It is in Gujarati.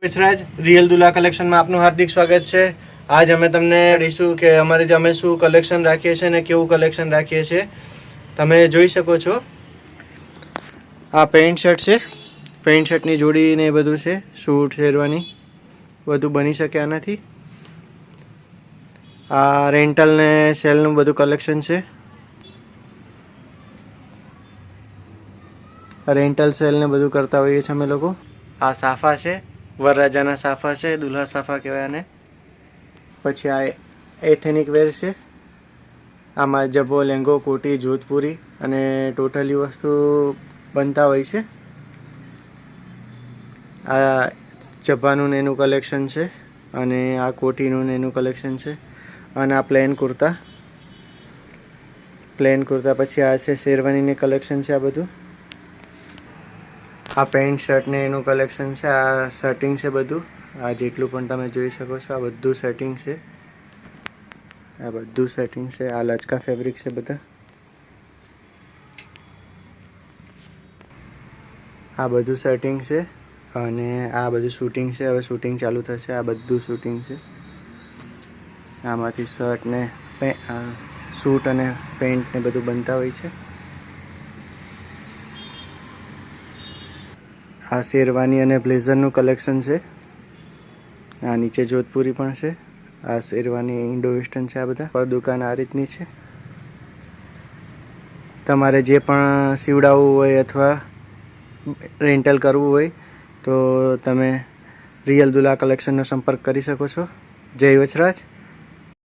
વિસરાજ રિયલ દુલ્હા કલેક્શનમાં આપનું હાર્દિક સ્વાગત છે। આજ અમે તમને કહીશું કે અમે શું કલેક્શન રાખીએ છીએ અને કેવું કલેક્શન રાખીએ છીએ। તમે જોઈ શકો છો આ પેન્ટ શર્ટ છે, પેન્ટ શર્ટની જોડી ને એ બધું છે, સૂટ શેરવાની બધું બની શકે આનાથી। આ રેન્ટલ ને સેલનું બધું કલેક્શન છે। રેન્ટલ સેલ ને બધું કરતા હોઈએ છીએ અમે લોકો। આ સાફા છે, વરરાજાના સાફા છે, દુલ્હા સાફા કહેવાય આને। પછી આ એથેનિક વેર છે, આમાં જબ્બો, લેંગો, કોટી, જોધપુરી અને ટોટલી વસ્તુ બનતા હોય છે। આ જબ્બાનું ને એનું કલેક્શન છે અને આ કોટીનું ને એનું કલેક્શન છે અને આ પ્લેન કુર્તા। પછી આ છે શેરવાનીની કલેક્શન છે। આ બધું આ પેન્ટ શર્ટ ને એનું કલેક્શન છે। આ શર્ટિંગ છે બધું, આ જેટલું પણ તમે જોઈ શકો છો આ બધું સેટિંગ છે। આ બધું સેટિંગ છે, આ લચકા ફેબ્રિક છે બધા। આ બધું સેટિંગ છે અને આ બધું શૂટિંગ છે। હવે શૂટિંગ ચાલુ થશે। આ બધું શૂટિંગ છે, આમાંથી શર્ટ ને સૂટ અને પેન્ટ ને બધું બનતા હોય છે। આ શેરવાની અને બ્લેઝરનું કલેક્શન છે। આ નીચે જોધપુરી પણ છે। આ શેરવાની ઇન્ડો વેસ્ટર્ન છે। આ બધા પર દુકાન આ રીતની છે। તમારે જે પણ સીવડાવવું હોય અથવા રેન્ટલ કરવું હોય તો તમે રિયલ દુલ્હા કલેક્શનનો સંપર્ક કરી શકો છો। જય વચરાજ।